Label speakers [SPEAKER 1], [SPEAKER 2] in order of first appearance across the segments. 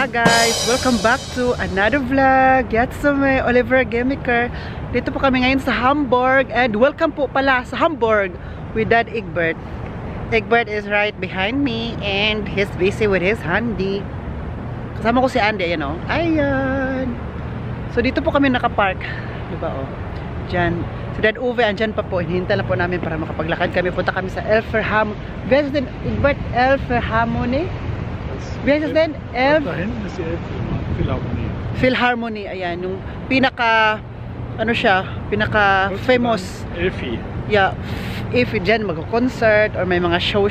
[SPEAKER 1] Hi guys! Welcome back to another vlog. Yatsumi Oliver Gemiker. Dito po kami ngayon sa Hamburg. And welcome po pala sa Hamburg with Dad Egbert. Egbert is right behind me and he's busy with his handy. Kasama ko si Andy, ayan o. Ayan! So dito po kami nakapark. Diba o? Diyan. Si Dad Uwe, andyan pa po. Hinihintay lang po namin para makapaglakad kami. Punta kami sa Elferhamon. Wer ist denn Egbert Elferhamon? Wer ist denn
[SPEAKER 2] Da hinten ist die Philharmonie.
[SPEAKER 1] Philharmonie, ayan. Yung pinaka, ano siya, pinaka famous.
[SPEAKER 2] Elfi.
[SPEAKER 1] Yeah, if dyan mag-concert or may mga show.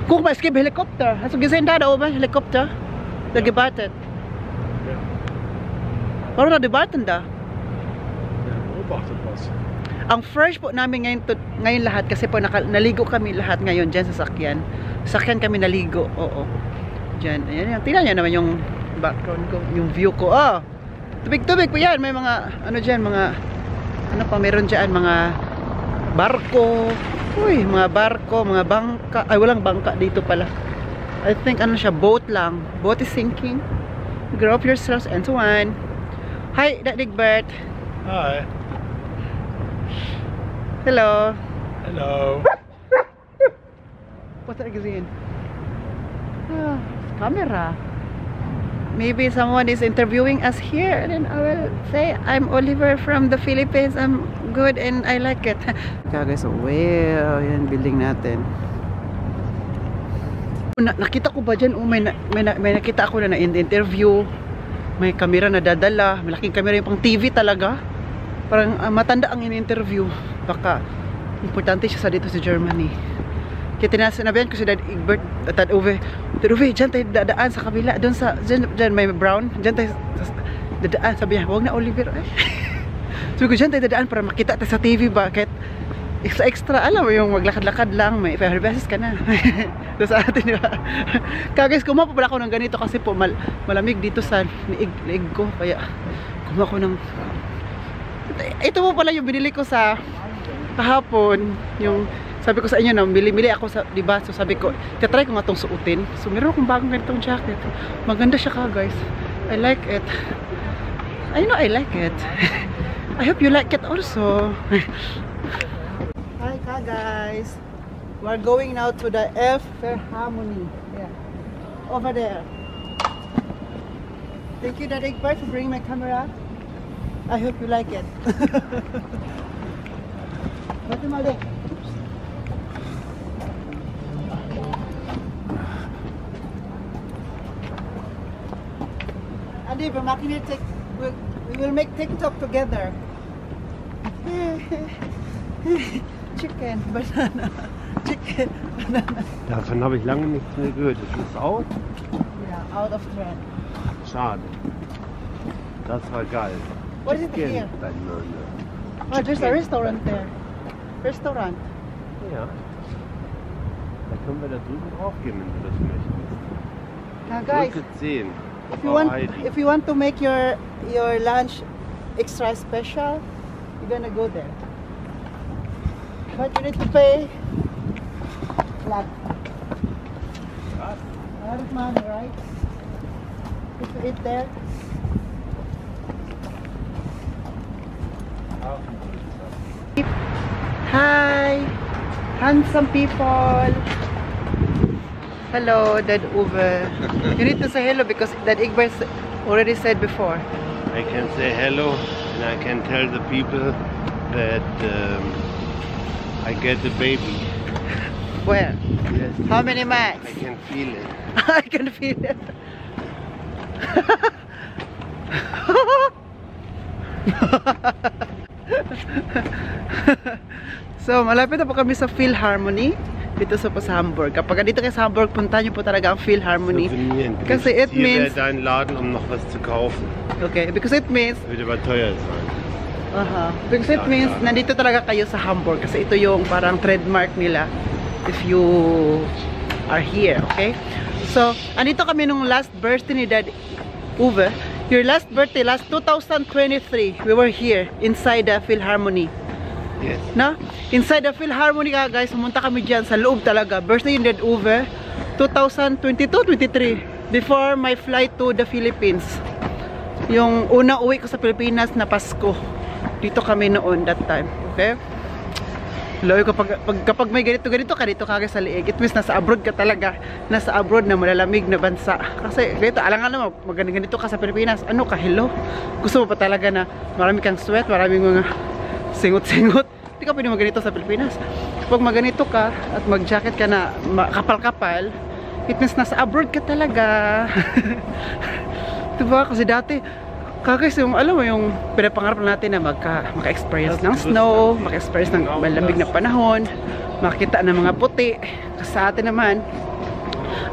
[SPEAKER 1] Guck mal, es gibt Helikopter. Hast du gesehen da oben, Helikopter? Da gewartet. Warum da gewartet da?
[SPEAKER 2] Beobachtet was.
[SPEAKER 1] Ang fresh po namin ngayon lahat kasi po naligo kami lahat ngayon dyan sa sakyan. Sakyan kami naligo, oo. Dyan, ayan, tingnan nyo naman yung background ko, yung view ko. Oh, tubig-tubig po yan. May mga, ano dyan, mga, ano pa, meron dyan, mga barko. Uy, mga barko, mga bangka. Ay, walang bangka dito pala. I think, ano siya, boat lang. Boat is sinking. Grow up yourselves and so on. Hi, Dad Egbert.
[SPEAKER 2] Hi.
[SPEAKER 1] Hello.
[SPEAKER 2] Hello.
[SPEAKER 1] What's that gesehen? Ah, camera. Maybe someone is interviewing us here and then I will say I'm Oliver from the Philippines. I'm good and I like it. Kaya guys, so well, yan building natin. Nakita ko ba dyan? Oh, may nakita ako na interview. May camera na dadala. Malaking camera yung pang TV talaga. Parang matanda ang in-interview. Baka importante siya sa dito sa Germany. Kaya sinabihan ko si Dad Egbert at Dad Uwe, dyan tayo dadaan sa kabila, doon sa, dyan may brown, dyan tayo dadaan, sabi niya, huwag na Oliver, eh. Sabi ko, dyan tayo dadaan para makita tayo sa TV ba, kahit extra, alam mo yung maglakad-lakad lang, may 500 pesos ka na. Doon sa atin, diba? Kaya guys, kumuha pa pala ako ng ganito kasi po malamig dito sa liig ko, kaya kumuha ko ng, ito po pala yung binili ko sa kahapon, yung sabi ko sa inyo na mili ako sa, diba? So sabi ko, try ko nga itong suotin. So meron akong bagong ganitong jacket. Maganda siya ka guys. I like it. I know I like it. I hope you like it also. Hi ka guys. We're going now to the Elferhamon. Yeah. Over there. Thank you Dad Egbert for bringing my camera. I hope you like it. Warte mal da. Andy, we're making it we will make TikTok together. Chicken, banana. Chicken, banana.
[SPEAKER 3] Davon habe ich lange nichts mehr gehört. Ist das out?
[SPEAKER 1] Yeah, out of trend.
[SPEAKER 3] Schade. Das war geil.
[SPEAKER 1] What is it
[SPEAKER 3] Chicken
[SPEAKER 1] here?
[SPEAKER 3] Banana.
[SPEAKER 1] Oh, there's a restaurant there. Restaurant.
[SPEAKER 3] Ja. Da können wir da drüben drauf gehen, wenn du das möchtest.
[SPEAKER 1] Now guys,
[SPEAKER 3] Brücke 10.
[SPEAKER 1] if you want to make your lunch extra special, you're gonna go there. But you need to pay like a lot of money, right? If you eat there. Hi, handsome people. Hello, Dad Uwe. You need to say hello because Dad Egbert already said before.
[SPEAKER 3] I can say hello and I can tell the people that I get the baby.
[SPEAKER 1] Where?
[SPEAKER 3] Yes.
[SPEAKER 1] How many months?
[SPEAKER 3] I can feel it.
[SPEAKER 1] I can feel it. So, malapit na po kami sa Philharmonie dito sa Hamburg. Kapag dito kayo sa Hamburg, punta nyo po talaga ang Philharmonie. Kasi it means...
[SPEAKER 3] Hier wäre dein Laden, um noch was zu kaufen.
[SPEAKER 1] Okay, because it means...
[SPEAKER 3] Würde aber teuer sein.
[SPEAKER 1] Because it means nandito talaga kayo sa Hamburg kasi ito yung parang trademark nila if you are here, okay? So, andito kami nung last birthday ni Dad Uwe. Your last birthday, last 2023, we were here inside the Philharmonie.
[SPEAKER 3] Yes.
[SPEAKER 1] No? Inside the Philharmonie guys, pumunta kami dyan sa loob talaga. Birthday ni Dad Uwe, 2022, 23. before my flight to the Philippines. Yung una uwi ko sa Pilipinas na Pasko. Dito kami noon that time. Okay? Loy, kapag may ganito ka kagad sa liig. It means nasa abroad ka talaga. Nasa abroad na malalamig na bansa. Kasi ganito, alang mo, ganito ka sa Pilipinas. Ano ka, hello? Gusto mo pa talaga na marami kang sweat, maraming mga singot-singot. Hindi ka pwede maganito sa Pilipinas. Kapag maganito ka at mag-jacket ka na kapal-kapal, it means nasa abroad ka talaga. Diba? Kasi dati, kakais yung, alam mo, yung pinapangarap natin na maka-experience ng snow, maka-experience ng malamig na panahon, makita ng mga puti. Kasi sa atin naman,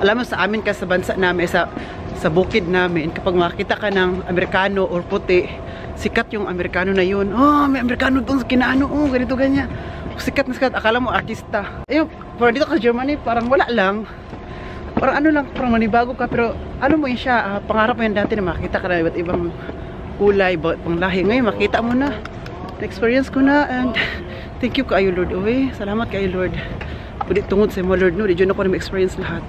[SPEAKER 1] alam mo, sa amin ka sa bansa namin, sa bukid namin, kapag makita ka ng Amerikano or puti, sikat yung Amerikano na yun. Oh, may Amerikano doon sa kinaano, oh, ganito, ganyan. Sikat na sikat, akala mo artista. Ayun, pero dito ka Germany, parang wala lang. Parang ano lang, parang manibago ka, pero ano mo yun siya, pangarap mo yun dati na makita ka na iba't ibang kulay, pang lahi. Ngayon, makita mo na. Na-experience ko na, and thank you kayo Lord. Uy, salamat kayo Lord. Pwede tungod sa mo Lord, no? Di dyan ako na ma-experience lahat.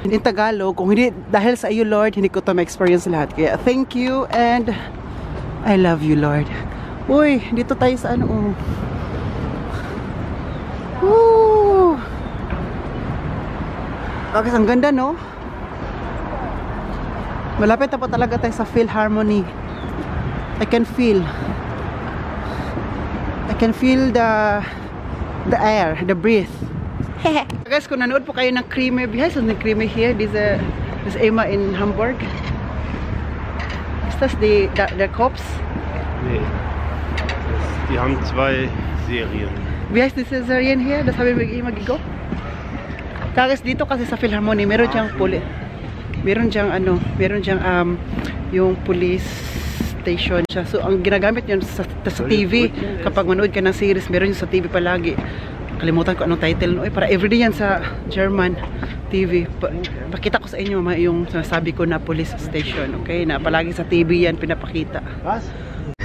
[SPEAKER 1] In Tagalog, kung hindi, dahil sa iyo Lord, hindi ko ito ma-experience lahat. Kaya thank you, and I love you Lord. Uy, dito tayo sa ano, Woo! Okay, ang ganda, no? Malapit na po talaga tayo sa Philharmony. I can feel the air, the breath. Guys, kung nanood po kayo ng Creamy, behind ng Creamy here, this Emma in Hamburg. Ist das the Cops?
[SPEAKER 3] Nee. Die haben 2 Serien.
[SPEAKER 1] Wie heißt die Serien here? Das haben wir magigo. Guys, dito kasi sa Philharmony, meron diyang yung police station siya. So, ang ginagamit yun sa TV, kapag manood ka ng series, meron yun sa TV palagi. Kalimutan ko anong title. Oy, para everyday yan sa German TV. Pakita ko sa inyo yung sinasabi ko na police station. Okay? Na palagi sa TV yan pinapakita.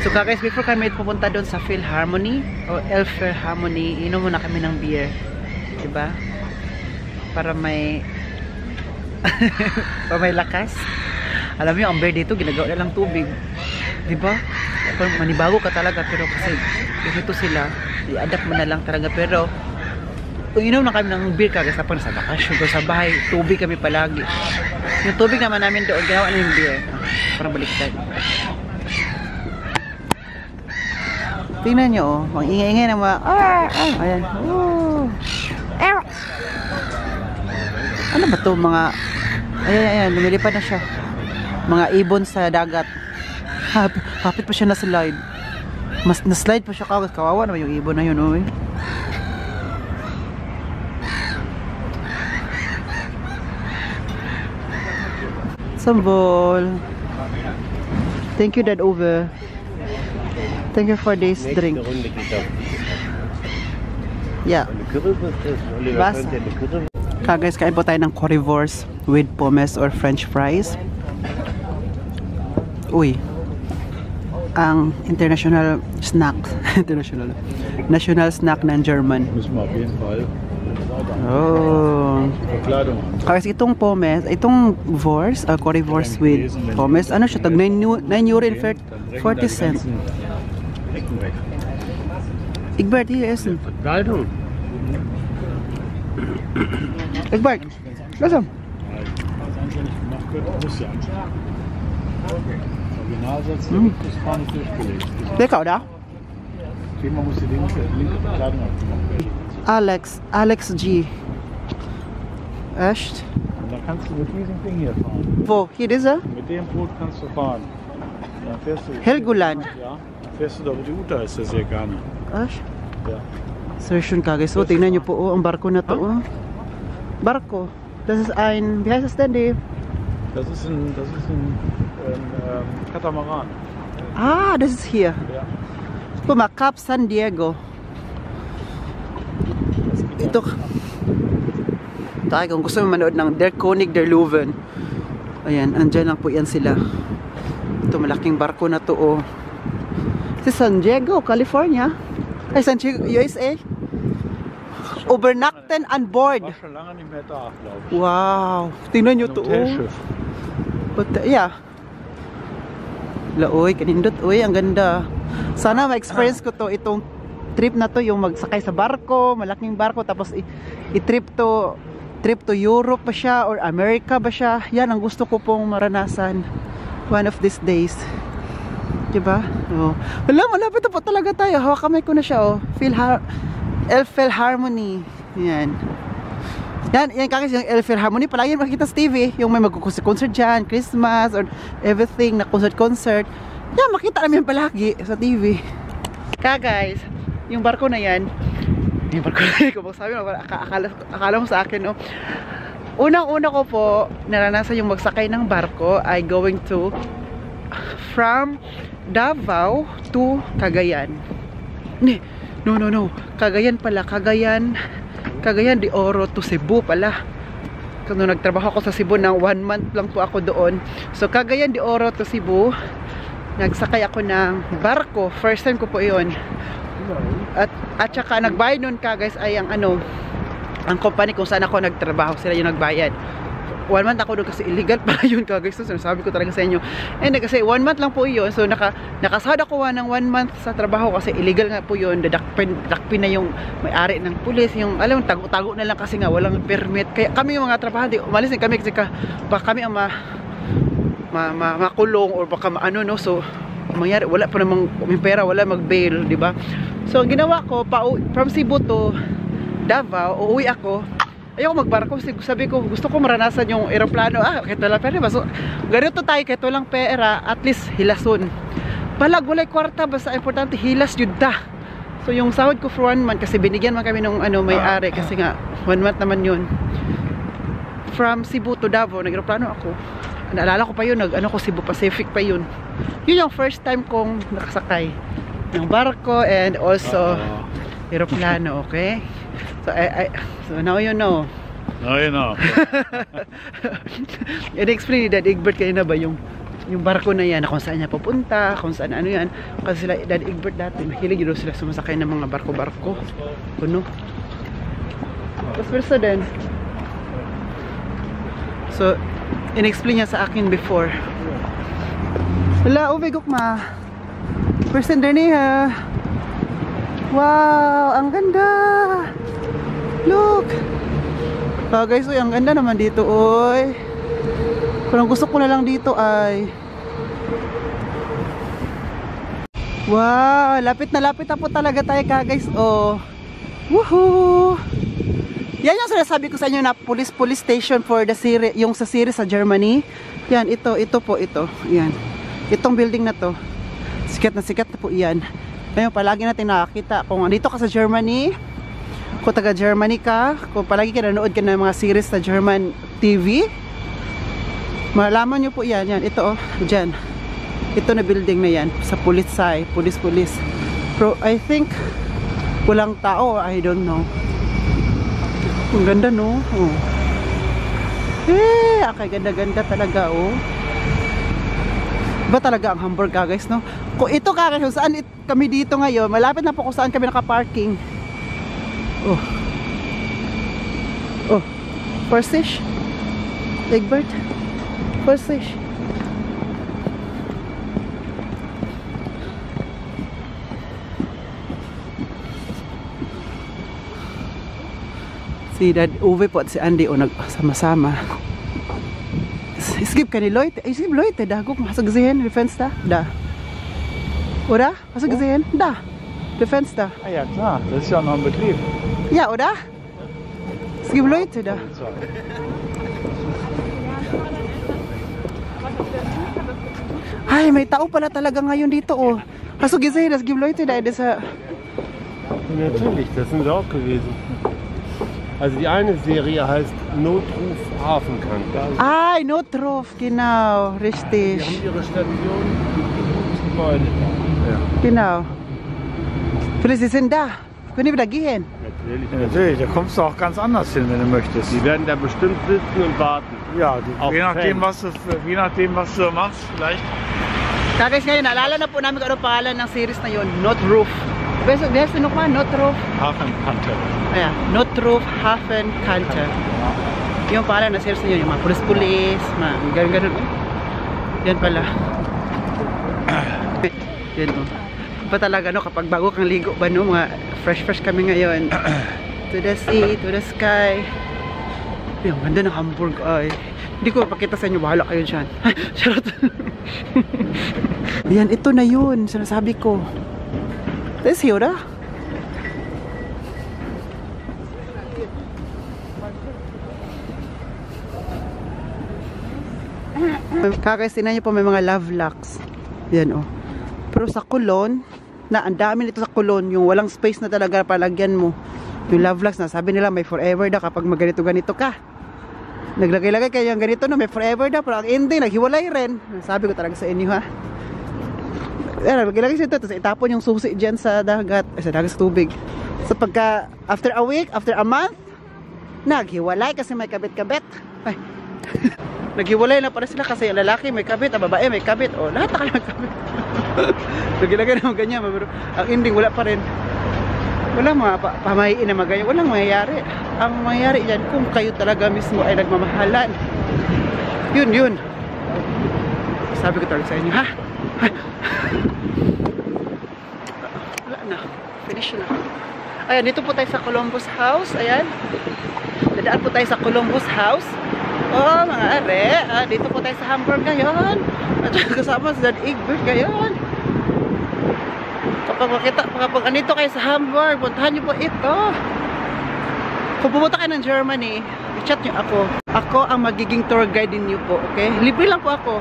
[SPEAKER 1] So guys, before kami pupunta doon sa Philharmony o Elbphilharmonie, inom muna kami ng beer. Diba? Para may para may lakas. Alam niyo, ang beer dito ginagawa na lang tubig. Diba? Manibago ka talaga, pero kasi ito sila, i-adapt mo na lang talaga. Pero inom na kami ng beer kagad sa bakasyon ko sa bahay, tubig kami palagi. Yung tubig naman namin doon, ginawa na yung beer. Parang baliktad. Tingnan nyo, oh, ang ingay-ingay ng mga ayan. Ano ba to, mga ayan, lumilipad na siya. Mga ibon sa dagat. Hapit pa siya na slide. Mas na-slide pa siya kagad. Kawawa naman yung ibon na yun, oy. Sambol. Thank you, Dad Over. Thank you for this drink. Yeah. Guys, kain po tayo ng currywurst with pommes or french fries. Uy, ang international snack. National snack ng German. Oh. Guys, itong pommes, itong wurst, currywurst with pommes, ano siya, tag 9 euro and 40 cents. Egbert, hier essen.
[SPEAKER 2] Kleidung.
[SPEAKER 1] Egbert, lass mal.
[SPEAKER 2] Was anständig gemacht wird, muss ja anschauen. Originalsatz, das war nicht durchgelegt.
[SPEAKER 1] Lecker, oder?
[SPEAKER 2] Thema muss die linke Bekleidung abgemacht.
[SPEAKER 1] Alex G. Echt?
[SPEAKER 2] Und dann kannst du mit diesem Ding hier fahren.
[SPEAKER 1] Wo? Hier dieser?
[SPEAKER 2] Mit dem Boot kannst du fahren. Dann fährst du.
[SPEAKER 1] Helgoland.
[SPEAKER 2] Ja, dann fährst du da, wo die Uta ist, das hier gar nicht.
[SPEAKER 1] Echt?
[SPEAKER 2] Ja.
[SPEAKER 1] Session ka guys. So, tingnan nyo po, oh, ang barko na to. Oh. Barko. Das ist ein, wie heißt das denn?
[SPEAKER 2] Das ist ein Katamaran.
[SPEAKER 1] Ah, das ist hier.
[SPEAKER 2] Ja.
[SPEAKER 1] Guck mal, Cap San Diego. Ito. Tayo, kung gusto mo manood ng Der König der Löwen. Ayan, andyan lang po yan sila. Ito, malaking barko na to, oh. Sa San Diego, California. Ay, San Diego, USA. Overnachten an board.
[SPEAKER 2] War schon lange nicht mehr da, glaube ich.
[SPEAKER 1] Wow. Tingnan nyo
[SPEAKER 2] Ein
[SPEAKER 1] to. Oh.
[SPEAKER 2] Hotelschiff.
[SPEAKER 1] But, yeah. Laoy, kanindot. Uy, ang ganda. Sana ma-experience ko to. Itong trip na to, yung magsakay sa barko, malaking barko, tapos i-trip to Europe ba siya or America ba siya. Yan ang gusto ko pong maranasan one of these days. Diba? Oh. Wala, malapit na po talaga tayo. Hawak kamay ko na siya. Oh. Philharmony. Yan. Yan kakis yung Philharmony. Palagi makikita sa TV. Yung may mag-concert dyan, Christmas or everything na concert. Yan, makita namin palagi sa TV. Kaya guys, yung barko na yan, yung barko na yan, kung sabi mo, akala mo sa akin, no? Unang-una ko po, naranasan yung magsakay ng barko ay going to from Davao to Cagayan. No. Cagayan pala. Cagayan de Oro to Cebu pala. Kung nagtrabaho ako sa Cebu ng 1 month lang po ako doon. So Cagayan de Oro to Cebu. Nagsakay ako ng barko. First time ko po 'yon. At saka nagbayad nun ka guys ay ang company kung saan ako nagtrabaho, sila yung nagbayad. 1 month ako doon kasi illegal pala yun ka guys. So sinasabi ko talaga sa inyo. And kasi 1 month lang po yun. So nakasahod ako ng 1 month sa trabaho kasi illegal nga po yun. Dadakpin na yung may-ari ng pulis. Yung alam mo, tago-tago na lang kasi nga walang permit. Kaya kami yung mga trabahante, umalis din kami kasi baka kami ang makulong or baka no. So mangyari, wala pa namang pera, wala mag-bail, di ba? So ang ginawa ko, from Cebu to Davao, uuwi ako. Ayoko magbarko, sabi ko, gusto ko maranasan yung aeroplano. Kahit walang pera, so ganito tayo, kahit walang pera, at least hilason. Palag, walay kwarta, basta importante, hilas yun ta. So yung sahod ko for 1 month, kasi binigyan man kami ng may-ari, kasi nga, 1 month naman yun. From Cebu to Davao, nag-aeroplano ako. Naalala ko pa yun, ko Cebu Pacific pa yun. Yun yung first time kong nakasakay ng barko and also aeroplano, okay? So now you know.
[SPEAKER 2] Now you know.
[SPEAKER 1] I-explain ni Dad Egbert kanina ba yung barko na yan, kung saan niya pupunta, kung saan yan. Kasi sila, Dad Egbert dati, mahilig yun sila sumasakay ng mga barko-barko. Kuno. Tapos persa din. So, in-explain niya sa akin before. Wala, ubay gukma. Person din niya. Wow, ang ganda. Look. Guys, uy, ang ganda naman dito, uy. Kung gusto ko na lang dito ay wow, lapit na po talaga tayo ka guys. Oh. Woohoo. Yan yung sinasabi ko sa inyo na police station for the series, yung sa series sa Germany. Yan, ito po. Yan. Itong building na to. Sikat na po yan. Ngayon, palagi natin nakakita. Kung dito ka sa Germany, kung taga Germany ka, kung palagi ka nanood ka ng mga series sa German TV, malaman nyo po yan. Yan, ito dyan. Ito na building na yan. Sa police. Pero I think, walang tao, I don't know. Ang ganda, no? Oh. Okay, ganda talaga, oh. Iba talaga ang Hamburg, guys, no? Kung ito, guys, kung saan kami dito ngayon, malapit na po kung saan kami nakaparking. Oh, Persish. Egbert. Persish. Si Dad Uwe po at si Andy nagsama-sama. Es gibt keine Leute. Es gibt Leute da. Guck mal, hast du gesehen? Die Fenster? Da. Oder? Hast du gesehen? Da. Die Fenster.
[SPEAKER 2] Ja klar, das ist ja noch ein Betrieb.
[SPEAKER 1] Ja, oder? Es gibt Leute da. Ay, may tao pala talaga ngayon dito, oh. Hast du gesehen? Es gibt Leute da.
[SPEAKER 3] Natürlich, das sind wir auch gewesen. Also die eine Serie heißt Notruf Hafenkant.
[SPEAKER 1] Notruf, genau, richtig.
[SPEAKER 3] Die haben ihre Station, das Gebäude da. Ja.
[SPEAKER 1] Genau. Vielleicht sie sind da. Können wir da gehen?
[SPEAKER 2] Natürlich, da kommst du auch ganz anders hin, wenn du möchtest.
[SPEAKER 3] Die werden da bestimmt sitzen und warten.
[SPEAKER 2] Ja, je nachdem, was du machst, vielleicht.
[SPEAKER 1] Guys, ngayon, naalala na po namin kung ano pangalan ng series na yun, Notruf. Wer ist denn nochmal? Notruf?
[SPEAKER 2] Hafenkante.
[SPEAKER 1] Ayan, Notruf Hafenkante. Yung pala na sales niyo, yung mga pulis-pulis, mga ganun-ganun. Yan pala. Yan o. Pa talaga no, kapag bago kang ligo ba no, mga fresh kami ngayon. To the sea, to the sky. Yung ganda ng Hamburg ay. Hindi ko pakita sa inyo, bahala kayo dyan. Charot. Yan, ito na yun, sinasabi ko. Das ist hier, oder? Kakaistinan niyo po may mga love locks. Yan oh. Pero sa Kulon, na ang dami nito sa Kulon, yung walang space na talaga palagyan mo. Yung love locks na sabi nila may forever da kapag ganito ka. Naglagay-lagay kayo yung ganito no, may forever da, pero ang ending naghiwalay rin. Sabi ko talaga sa inyo ha. Lagay-lagay siya ito, tapos itapon yung susi dyan sa dagat, sa tubig. So pagka, after a week, after a month, naghiwalay kasi may kabit-kabit. Ay, naghiwalay na para sila kasi yung lalaki may kabit, ang babae may kabit, o lahat na kayo may kabit. Lagay-lagay naman ganyan, pero ang ending wala pa rin. Walang mga pamahiin na magayon, walang mangyayari. Ang mangyayari dyan, kung kayo talaga mismo ay nagmamahalan. Yun. Sabi ko talaga sa inyo, ha? Wala na, finish na. Ayan, dito po tayo sa Columbus House. Ayan, dadaan po tayo sa Columbus House. Oh mga are, dito po tayo sa Hamburg ngayon. At kasama si Dad Egbert ngayon. Kapag andito kayo sa Hamburg, puntahan nyo po ito. Kung pumunta kayo ng Germany, i-chat nyo ako. Ako ang magiging tour guide ninyo po, okay? Libre lang po ako.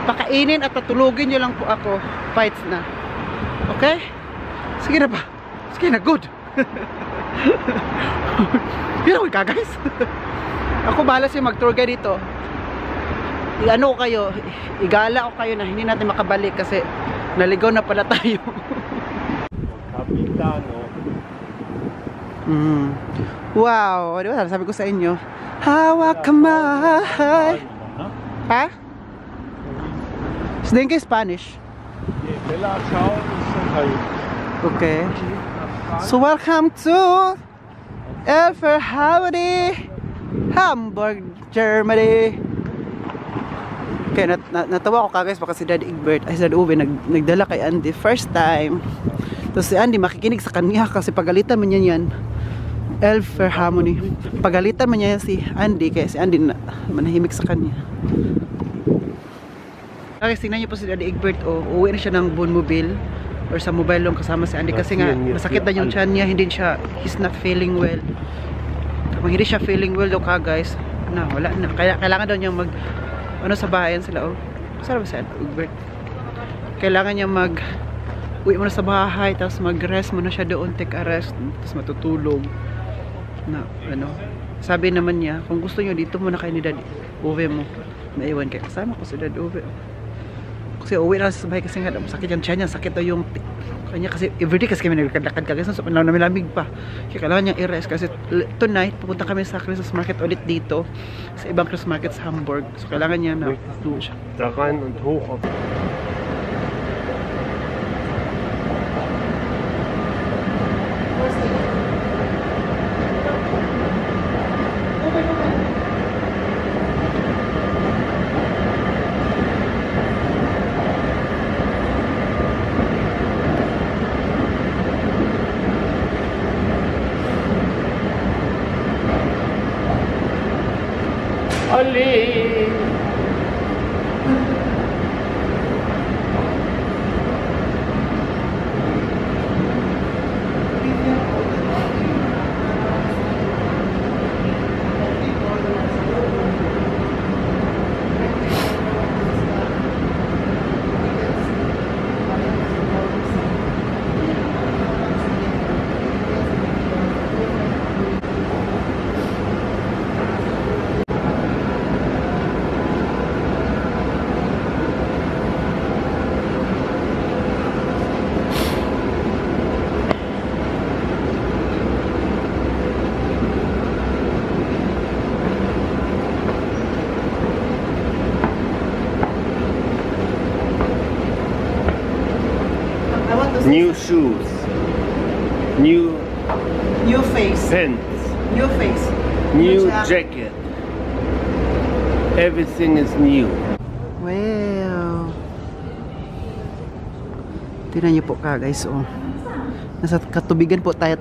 [SPEAKER 1] Pakainin at patulugin nyo lang po ako. Fights na. Okay? Sige na ba? Sige na, good. Yun ako ka guys. Ako bahala siya mag-tour guide dito. I-ano ko kayo, igala ko kayo na hindi natin makabalik kasi naligaw na pala tayo.
[SPEAKER 3] Capitano.
[SPEAKER 1] Wow, di ba? Sabi ko sa inyo, hawak kamay. Ha? Denke Spanish.
[SPEAKER 2] Bella Ciao ist halt.
[SPEAKER 1] Okay. So welcome to Elferhaveni, Hamburg, Germany. Okay, natawa ko kagayas baka si Dad Egbert, ay si Dad Uwe, nagdala kay Andy first time. Tapos si Andy makikinig sa kanya kasi pagalitan man niya yan. Elferhaveni. Pagalitan man niya si Andy kaya si Andy manahimik sa kanya. Okay, tingnan niyo po si Daddy Egbert, uwi na siya ng Bonmobile or sa mobile lang kasama si Andy kasi nga masakit na yung tiyan niya, he's not feeling well. Kapag hindi siya feeling well daw ka guys, wala na, kailangan daw niya mag sa bahayan sila sarap ba si Egbert? Kailangan niya uwi muna sa bahay, tapos mag-rest muna siya doon, take a rest, tapos matutulog na sabi naman niya, kung gusto niyo dito muna kayo ni Daddy Uwe mo, naiwan kayo kasama ko si Daddy Uwe. Kasi uwi na sa bahay kasi nga sakit yung tiyan niya, sakit daw yung kanya kasi everyday kasi kami nagkadlakad kasi so nalamig pa. Kaya kailangan niyang i-rest kasi tonight pupunta kami sa Christmas market ulit dito sa ibang Christmas market sa Hamburg. So kailangan niya na doon siya.
[SPEAKER 3] Da rein und hoch auf. Ali. New shoes. new
[SPEAKER 1] New face.
[SPEAKER 3] pants,
[SPEAKER 1] New face.
[SPEAKER 3] new
[SPEAKER 1] jacket.
[SPEAKER 3] jacket. Everything is new.
[SPEAKER 1] Wow. Tingnan niyo po ka guys, oh. Nasa katubigan po tayo.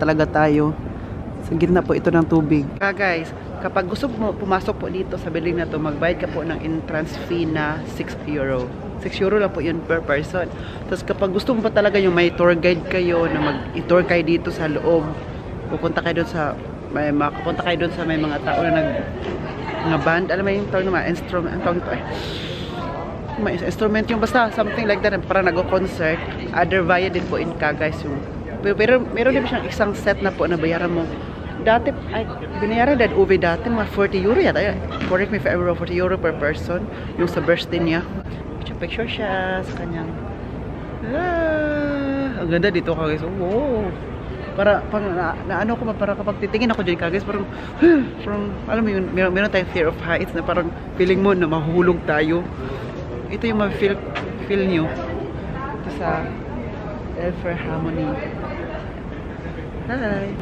[SPEAKER 1] Sa gitna po ito ng tubig. Guys, kapag gusto mo pumasok po dito sa building na to, magbayad ka po ng entrance fee na 6 euro. 6 euro lang po yun per person. Tapos kapag gusto mo pa talaga yung may tour guide kayo na mag-tour kayo dito sa loob, pupunta kayo doon sa makapunta kayo doon sa may mga tao na mga band, alam mo yung tawag na mga instrument, ang tawag ito may instrument yung basta something like that, para nag-concert. Other via din po in ka guys yung pero meron din siyang isang set na po na bayaran mo. Dati ay binayaran dad UV dati mga 40 euro yata, correct me if ever, 40 euro per person yung sa birthday niya. Picture siya sa kanyang ang ganda dito ka guys. Wow, para pang naano ko para kapag titingin ako diyan ka guys, parang alam mo yun, meron tayong fear of heights na parang feeling mo na mahuhulog tayo. Ito yung ma-feel nyo ito sa Elfer Harmony. Hi!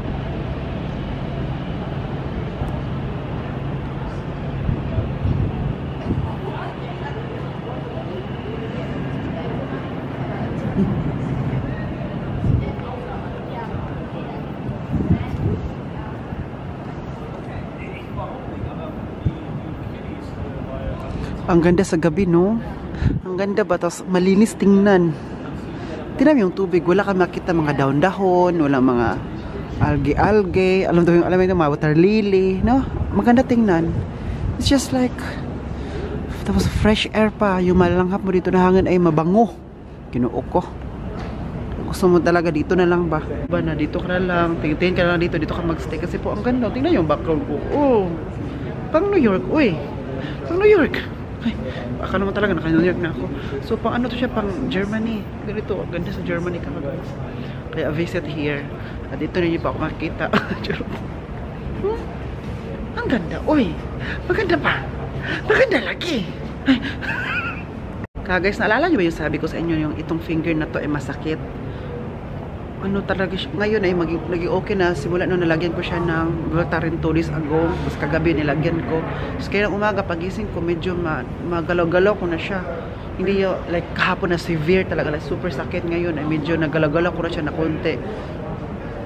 [SPEAKER 1] Ang ganda sa gabi, no? Ang ganda ba? Tapos malinis tingnan. Tingnan yung tubig. Wala kang makita mga dahon-dahon. Wala mga algae-algae. Alam mo yung mga water lily, no? Maganda tingnan. It's just like tapos fresh air pa. Yung malanghap mo dito na hangin ay mabango. Kinuo ko. Gusto mo talaga dito na lang ba? Ba na dito ka na lang. Tingin ka na lang dito. Dito ka magstay. Kasi po ang ganda. Tingnan yung background ko. Oh. Pang New York. Uy. Pang New York. Ay, baka naman talaga naka-New York na ako. So, pang ano to siya, pang Germany. Ganito, ganda sa Germany ka guys. Kaya visit here. At dito na niyo pa ako makikita. Ang ganda, uy. Maganda pa. Maganda lagi. Ay. Guys, naalala niyo ba yung sabi ko sa inyo, yung itong finger na to ay masakit? Ano talaga siya, ngayon ay naging okay na. Simula nung nalagyan ko siya ng Voltaren 2 days ago, tapos kagabi nilagyan ko, tapos kaya ng umaga pagising ko medyo magalaw-galaw ko na siya. Hindi yung like kahapon na severe talaga, like super sakit. Ngayon ay medyo nagalaw-galaw ko na siya na konti.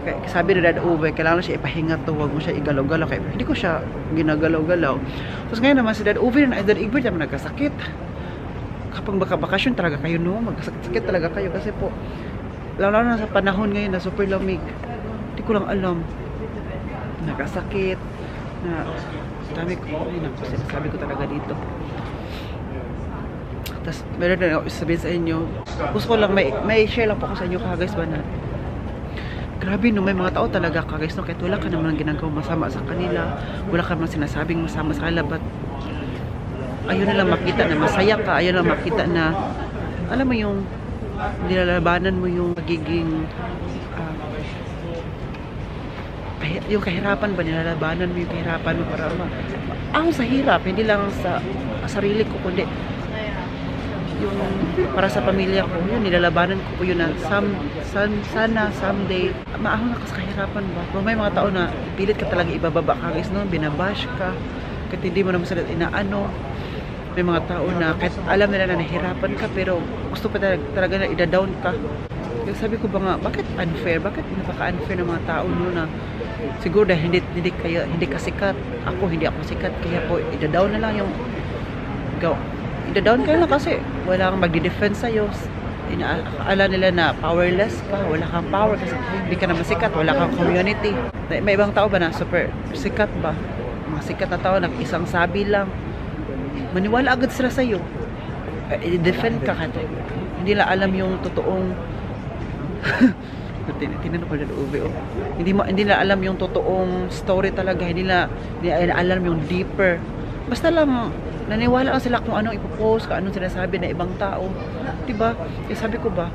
[SPEAKER 1] Kaya sabi ni Dad Uwe, kailangan siya ipahinga to, huwag mo siya igalaw-galaw. Kaya hindi ko siya ginagalaw-galaw. Tapos ngayon naman si Dad Uwe na Dad Egbert naman nagkasakit. Kapag bakasyon talaga kayo, no, magkasakit talaga kayo kasi po lalo na sa panahon ngayon na super lamig. Hindi ko lang alam. Nagkasakit. Na dami ko. Ay, sabi ko talaga dito. Tapos, meron na ako sabihin sa inyo. Gusto ko lang, may share lang po ko sa inyo guys ba na. Grabe no, may mga tao talaga guys no. Kahit wala ka naman ginagawa masama sa kanila. Wala ka naman sinasabing masama sa kanila. But, ayun na lang makita na masaya ka. Ayun lang makita na, alam mo yung nilalabanan mo yung pagiging yung kahirapan ba, nilalabanan mo yung kahirapan mo para ako sa hirap, hindi lang sa sarili ko kundi yung para sa pamilya ko, yun nilalabanan ko po yun na sana someday maahon ka sa kahirapan ba. Kung may mga tao na pilit ka talaga ibababa ka guys no, binabash ka kahit hindi mo naman sila inaano. May mga tao na kahit alam nila na nahirapan ka pero gusto pa talaga na ida-down ka. Kaya sabi ko ba nga, bakit unfair? Bakit napaka-unfair ng mga tao no na siguro dahil hindi ka sikat. Hindi ako sikat. Kaya po, ida-down na lang yung ida-down ka lang kasi wala kang magdi-defense sa'yo. Inaala nila na powerless ka. Wala kang power kasi hindi ka naman sikat. Wala kang community. May ibang tao ba na super sikat ba? Mga sikat na tao na isang sabi lang. Maniwala agad sila sa iyo. I-defend ka kato. Hindi nila alam yung totoong tinanong ko na Uwe. Hindi nila alam yung totoong story talaga. Hindi nila alam yung deeper. Basta lang naniwala lang sila kung anong ipopost, kung anong sinasabi na ibang tao. Diba? Kaya sabi ko ba,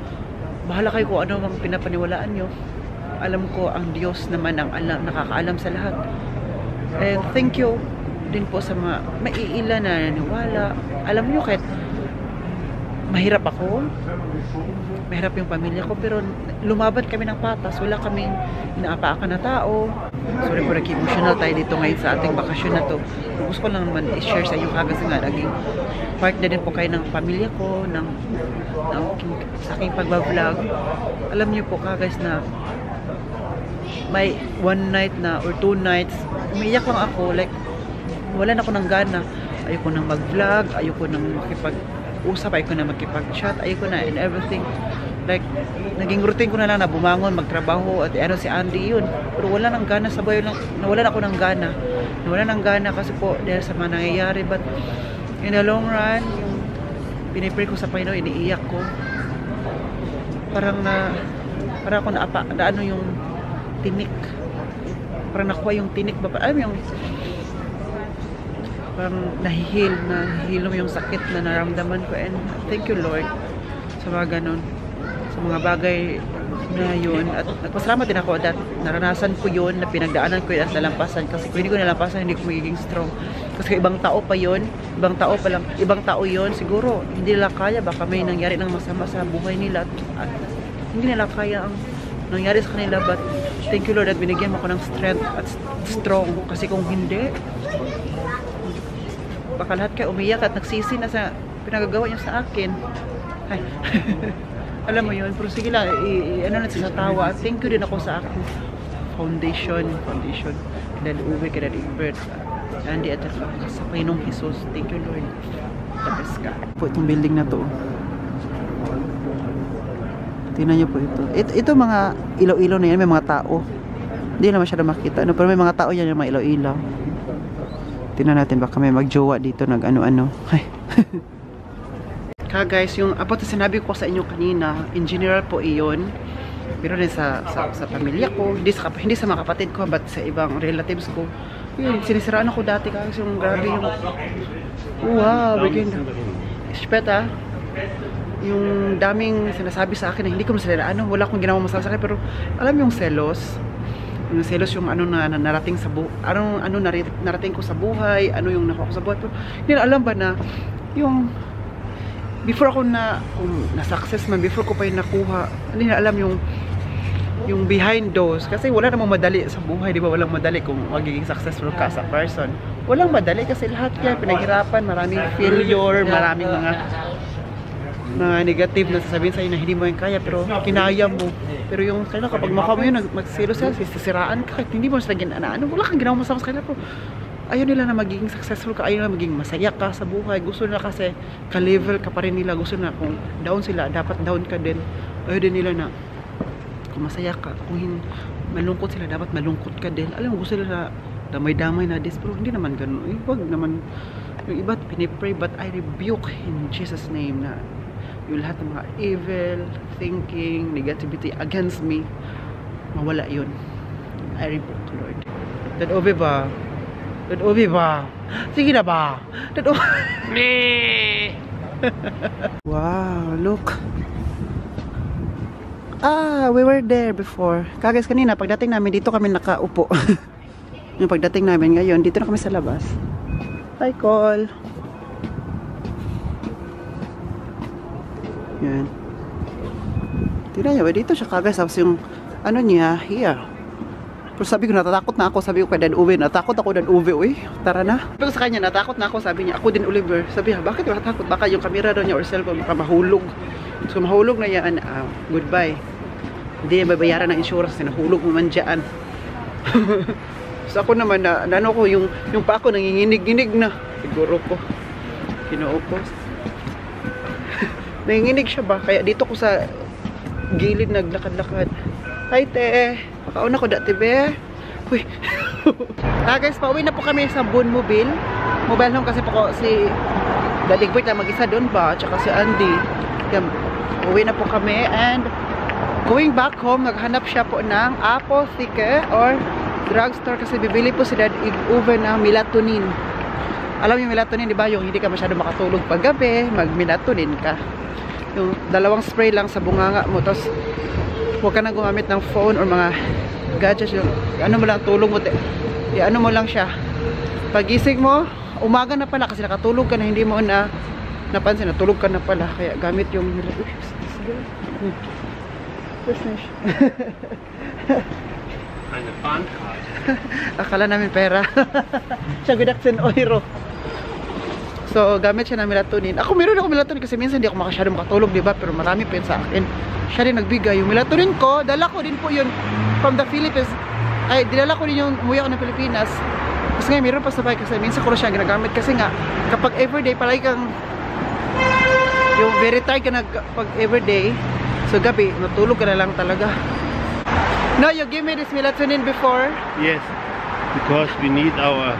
[SPEAKER 1] bahala kayo kung ano mang pinapaniwalaan nyo. Alam ko ang Diyos naman ang nakakaalam sa lahat. And thank you din po sa mga maiila na naniwala. Alam nyo kahit mahirap ako. Mahirap yung pamilya ko, pero lumaban kami ng patas. Wala kaming inaapakan na tao. Sorry po, nag-emotional tayo dito ngayon sa ating bakasyon na to. Pero gusto ko lang naman i-share sa inyo kasi nga naging part na din po kayo ng pamilya ko, sa aking pagbablog. Alam niyo po guys na may one night na or 2 nights, umiyak lang ako, like wala na ako ng gana. Ayoko nang mag-vlog, ayoko nang makipag-usap, ayoko na makipag-chat, ayoko na and everything. Like, naging routine ko na lang na bumangon, magtrabaho, at ano si Andy yun. Pero wala nang gana, sabay lang, nawalan ako ng gana. Nawalan ng gana kasi po dahil sa mga nangyayari. But in the long run, yung pinipray ko sa Panginoon, iniiyak ko. Parang ako na ano yung tinik. Parang nakuha yung tinik ba? Alam yung parang nahihilom yung sakit na naramdaman ko, and thank you Lord sa mga ganun, sa mga bagay na yun, at nagpasalamat din ako at naranasan ko yun, na pinagdaanan ko yun at nalampasan, kasi kung hindi ko nalampasan hindi ko magiging strong, kasi ibang tao pa yun, ibang tao yun, siguro hindi nila kaya, baka may nangyari ng masama sa buhay nila at hindi nila kaya ang nangyari sa kanila, but thank you Lord at binigyan mo ako ng strength at strong, kasi kung hindi baka lahat kayo umiyak at nagsisi na sa pinagagawa niyo sa akin. Ay. Alam mo yun, pero sige lang, ano na sa tawa. Thank you din ako sa aking foundation, Dad Uwe, Dad Ibert, Andy, at sa Panginoong Jesus. Thank you Lord. The best ka. Po itong building na to. Tingnan niyo po ito. Ito mga ilaw-ilaw na yan, may mga tao. Hindi na masyado makita, no? Pero may mga tao yan, yung mga ilaw-ilaw. Tingnan natin, baka may magjowa dito, nag-ano-ano. Guys, yung about na sinabi ko sa inyo kanina, in general po iyon. Pero din sa pamilya ko, hindi sa mga kapatid ko, but sa ibang relatives ko. Yun, sinisiraan ako dati guys, yung grabe yung wow, begin. Espeta, yung daming sinasabi sa akin na hindi ko masala, wala akong ginawang masama sa akin, pero alam yung selos. Yung selos yung ano na narating sa narating ko sa buhay, ano yung nakuha ko sa buhay. Pero hindi na alam ba na yung before ako kung na-success man, before ko pa yung nakuha, hindi na alam yung behind those. Kasi wala namang madali sa buhay, di ba? Walang madali kung magiging successful ka sa person. Walang madali kasi lahat yan, pinaghirapan, maraming failure, maraming mga negative na sasabihin sa'yo na hindi mo yung kaya, pero kinaya mo. Pero yung kaya kapag makaw mo yun, magsilo sila, sisiraan ka, hindi mo sila ginanaan, wala kang ginawa masama sa kanila, pero ayaw nila na magiging successful ka, ayaw nila magiging masaya ka sa buhay, gusto nila kasi ka-level ka pa rin nila, gusto nila kung down sila, dapat down ka din. Ayaw din nila na kung masaya ka, kung malungkot sila, dapat malungkot ka din. Alam mo, gusto nila damay-damay na this, pero hindi naman ganun. Huwag naman, yung iba pinipray, but I rebuke in Jesus' name na yung lahat ng mga evil thinking, negativity against me, mawala yun. I rebuke, Lord. Dad Obe ba? Dad Obe ba? Sige na ba? Dad Obe. Wow, look. We were there before. Guys, kanina pagdating namin dito kami nakaupo. Yung pagdating namin ngayon, dito na kami sa labas. Hi, Cole. Yan. Tignan nyo, dito siya guys. Tapos yung, ano niya, here. Pero sabi ko, natatakot na ako. Sabi ko kay Dan Uwe, natakot ako Dan Uwe, uy. Tara na. Sabi ko sa kanya, natakot na ako. Sabi niya, ako din Oliver. Sabi niya, bakit natakot? Baka yung camera daw niya or cellphone, baka mahulog. So mahulog na yan, goodbye. Hindi niya babayaran ng insurance, nahulog mo man dyan. So ako naman, ano ko, yung pa ako nanginginig-ginig na. Siguro ko. Kinoo ko. Nanginginig siya ba? Kaya dito ko sa gilid naglakad-lakad. Hi, te. Pakauna ko dati, be. Uy. Guys, pauwi na po kami sa Boon Mobile. Mobile home kasi po ko si Daddy Bert na mag-isa doon ba? Tsaka si Andy. Kaya uwi na po kami. And going back home, naghanap siya po ng apotheke or drugstore kasi bibili po si Daddy Uwe ng melatonin. Alam yung melatonin, di ba? Yung hindi ka masyado makatulog paggabi, mag-melatonin ka. Yung 2 spray lang sa bunganga mo, tapos huwag ka na gumamit ng phone or mga gadgets. Yung ano mo lang, tulog mo, ano mo lang siya. Pagising mo, umaga na pala kasi nakatulog ka na, hindi mo na napansin, natulog ka na pala. Kaya gamit yung...
[SPEAKER 3] Eine Bahnkarte.
[SPEAKER 1] Akala namin pera. Siya gudaksin euro. So, gamit siya ng melatonin. Ako meron ako melatonin kasi minsan hindi ako makasyadong makatulog, diba? Pero marami pa yun sa akin. Siya rin nagbigay. Yung melatonin ko, dala ko din po yun from the Philippines. Ay, dinala ko din yung umuwi ako ng Pilipinas. Kasi nga, meron pa sa bahay kasi minsan ko na siya ginagamit. Kasi nga, kapag everyday, palagi kang yung very tired ka na pag everyday. So, gabi, natulog ka na lang talaga. No, you give me this melatonin before?
[SPEAKER 3] Yes, because we need our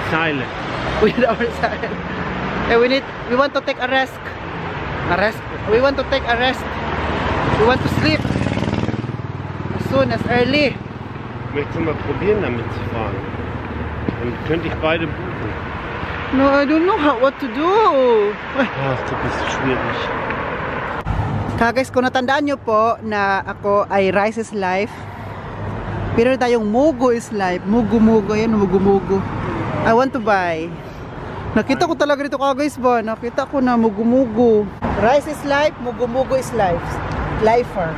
[SPEAKER 3] silence.
[SPEAKER 1] We need our silence. And we want to take a rest. We want to take a rest. We want to sleep. As soon as early.
[SPEAKER 3] Möchtest du mal probieren, damit zu fahren? Dann könnte ich beide buchen.
[SPEAKER 1] No, I don't know what to do.
[SPEAKER 3] Ah, ist ein bisschen schwierig.
[SPEAKER 1] Guys, kung natandaan nyo po na ako ay Rice is Life, pero tayong Mugo is Life. Mugo-mugo yan, mugo-mugo. I want to buy. Nakita ko talaga dito guys ba? Nakita ko na mugo-mugo. Rice is Life, mugo-mugo is Life. Lifer.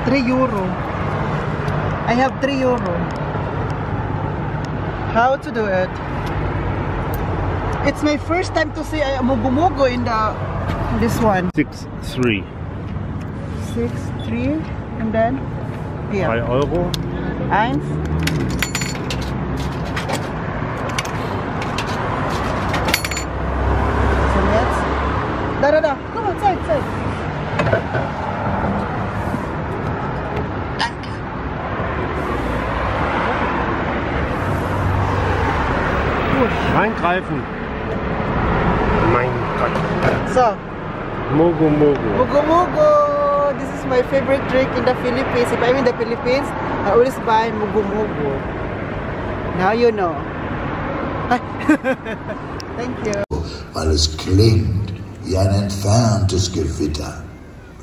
[SPEAKER 1] 3 euro. I have 3 euro. How to do it? It's my first time to see mugo-mugo in this one.
[SPEAKER 3] 6,3.
[SPEAKER 1] 6,3 and then here.
[SPEAKER 3] 3 Euro.
[SPEAKER 1] 1. So jetzt. Da. Komm mal, zeig. Danke.
[SPEAKER 3] Reingreifen. Mein Gott.
[SPEAKER 1] So.
[SPEAKER 3] Mugo-mugo.
[SPEAKER 1] Mugo-mugo. This is my favorite drink in the Philippines. If I'm in the Philippines, I always buy mugo-mugo. Now you know. Thank you.
[SPEAKER 4] Weil es klingt wie ein entferntes Gewitter,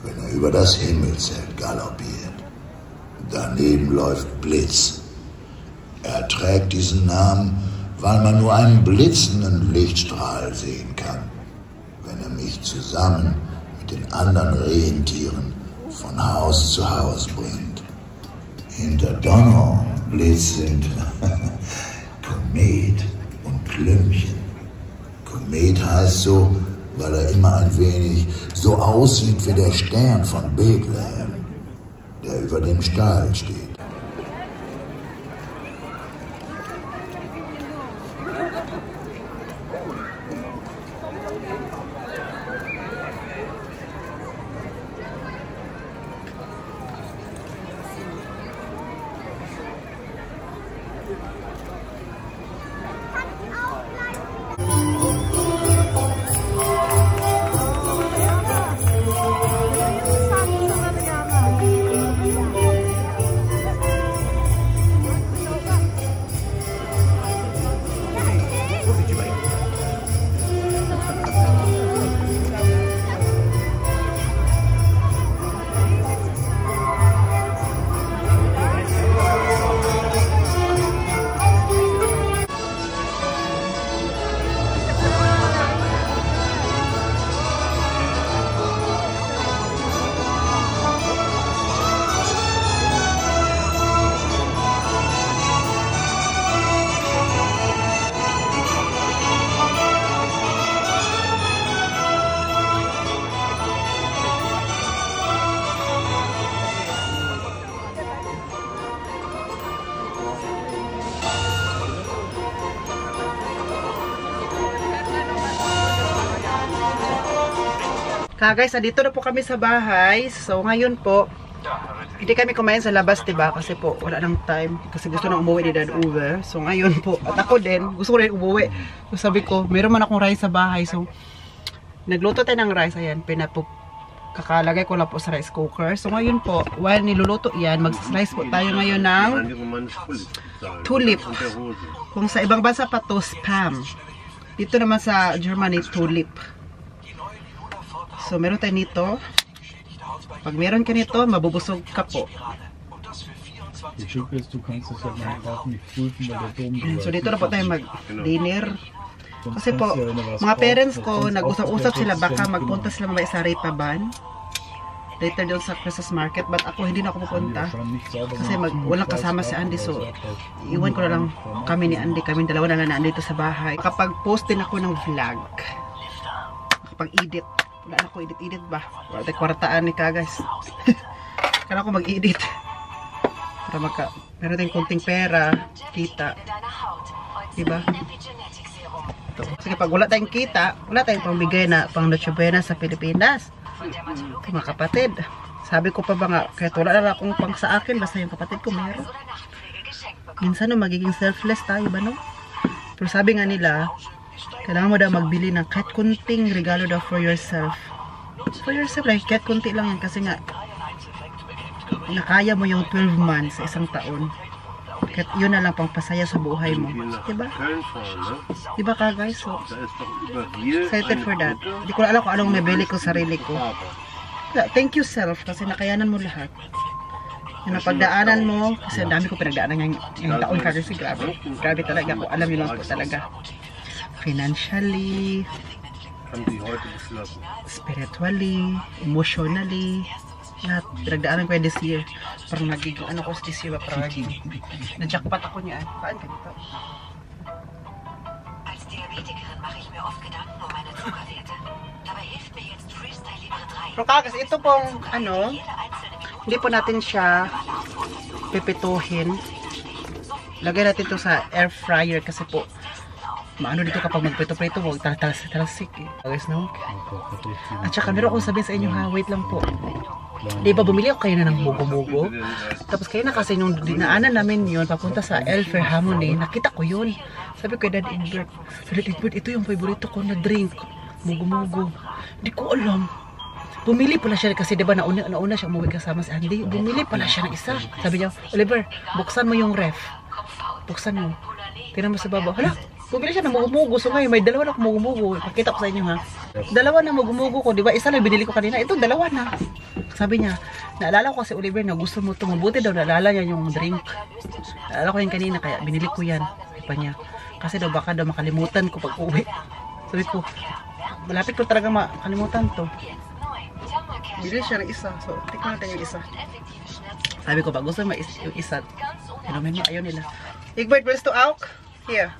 [SPEAKER 4] wenn er über das Himmelszelt galoppiert. Daneben läuft Blitz. Er trägt diesen Namen, weil man nur einen blitzenden Lichtstrahl sehen kann, wenn er mich zusammen mit den anderen Rentieren von Haus zu Haus bringt. Hinter Donner und Blitz sind Komet und Klümpchen. Komet heißt so, weil er immer ein wenig so aussieht wie der Stern von Bethlehem, der über dem Stall steht.
[SPEAKER 1] Guys, dito na po kami sa bahay. So ngayon po, hindi kami kumain sa labas, diba? Kasi po, wala nang time. Kasi gusto nang umuwi ni Dad Uwe. So ngayon po, at ako din, gusto ko rin umuwi. So sabi ko, meron man akong rice sa bahay. So, nagluto tayo ng rice. Ayan, kakalagay ko lang po sa rice cooker. So ngayon po, while niluluto yan, mag-slice po tayo ngayon ng tulip. Kung sa ibang bansa pa to, spam. Dito naman sa Germany, tulip. So, meron tayo nito. Pag meron ka nito, mabubusog ka po.
[SPEAKER 2] Du kannst es ja mal kaufen, nicht prüfen, weil der Dom
[SPEAKER 1] So, dito na po tayo mag-dinner. Kasi po, mga parents ko, nag-usap-usap sila, baka magpunta sila mamaya sa Ripaban. Later doon sa Christmas market, but ako hindi na ako pupunta. Kasi walang kasama si Andy, so iwan ko na lang kami ni Andy. Kami dalawa na lang nandito sa bahay. Kapag post din ako ng vlog, kapag edit, wala na ako edit ba? Wala tayo kwartaan ni ka guys. Kailangan ko mag-edit. Para meron tayong konting pera, kita. Diba? Kasi pag wala tayong kita, wala tayong pambigay na pang Noche Buena sa Pilipinas. Mga kapatid, sabi ko pa ba nga, kahit wala na akong pang sa akin, basta yung kapatid ko meron. Minsan no, magiging selfless tayo ba no? Pero sabi nga nila, kailangan mo daw magbili ng kahit kunting regalo daw for yourself. For yourself, like kahit kunti lang yan kasi nga nakaya mo yung 12 months sa isang taon. Kahit yun na lang pang pasaya sa buhay mo. Diba? Diba ka guys? So, excited for that. Hindi ko alam kung anong nabili ko sarili ko. Thank you self kasi nakayanan mo lahat. Yung napagdaanan mo, kasi ang dami ko pinagdaanan ngayong taon kasi grabe. Grabe talaga. Kung alam nyo lang po talaga. Financially, spiritually, emotionally, lahat pinagdaanan ko this year. Parang nagiging ano ko this year, parang nagiging na-jackpot ako niya. Kaan ka dito?
[SPEAKER 5] Als Diabetikerin mache ich mir oft Gedanken um meine Zuckerwerte. Dabei hilft mir jetzt Freestyle Libre 3.
[SPEAKER 1] Pero kakas, ito pong ano, hindi po natin siya pipituhin. Lagay natin ito sa air fryer kasi po maano dito kapag magprito-prito, huwag talasik eh. Guys, no? At saka meron akong sabihin sa inyo ha, wait lang po. Di ba bumili ako kayo na ng mugo-mugo? Tapos kayo na kasi nung dinaanan namin yun, papunta sa Elfer Harmony, nakita ko yun. Sabi ko kay Dad Edward, ito yung favorito ko na drink, mugo-mugo. Hindi ko alam. Bumili pala siya kasi diba nauna siya umuwi kasama si Andy. Bumili pala siya ng isa. Sabi niya, Oliver, buksan mo yung ref. Buksan mo. Tingnan mo sa baba. Hala, bumili siya ng mugo-mugo. So ngayon, may dalawa na mugo-mugo. Pakita ko sa inyo ha. Dalawa na mugo-mugo ko. Diba? Isa lang binili ko kanina. Ito, dalawa na. Sabi niya, naalala ko kasi Oliver na gusto mo ito. Mabuti daw, naalala niya yung drink. Naalala ko yung kanina, kaya binili ko yan. Pa niya. Kasi daw baka daw makalimutan ko pag uwi. Sabi ko, malapit ko talaga makalimutan to. Bili siya ng isa. So, tikman natin yung isa. Sabi ko, pag gusto mo yung isa, inumin mo, ayaw nila. Egbert, willst du auch? Hier.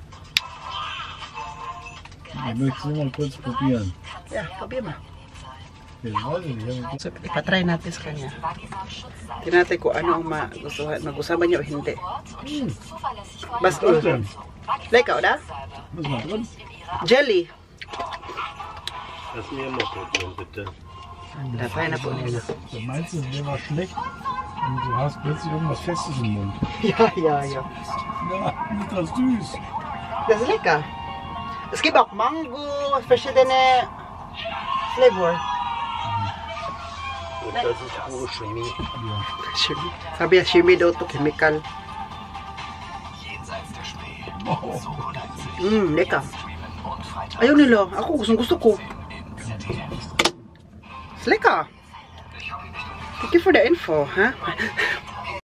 [SPEAKER 2] Ich möchte es mal kurz probieren.
[SPEAKER 1] Ja, probier mal.
[SPEAKER 2] So,
[SPEAKER 1] So, ipatry natin sa kanya. Tingnan natin kung ano ang magustuhan niya o hindi. Basta, lecker, oder?
[SPEAKER 2] Was war drin?
[SPEAKER 1] Jelly.
[SPEAKER 3] Lass mir mal probieren, bitte.
[SPEAKER 1] Try na po nila.
[SPEAKER 2] Du meinst, es wäre schlecht und du hast plötzlich irgendwas Festes im Mund.
[SPEAKER 1] Ja.
[SPEAKER 2] Ja, nicht das süß.
[SPEAKER 1] Das ist lecker. Es gibt auch Mango, verschiedene Flavor.
[SPEAKER 3] Das ist pure Chemie.
[SPEAKER 1] Chemie. Sabi niya, chemie daw to, chemical. Lecker. Ayaw nila. Ako, gusto ko. It's lecker. Thank you for the info, ha?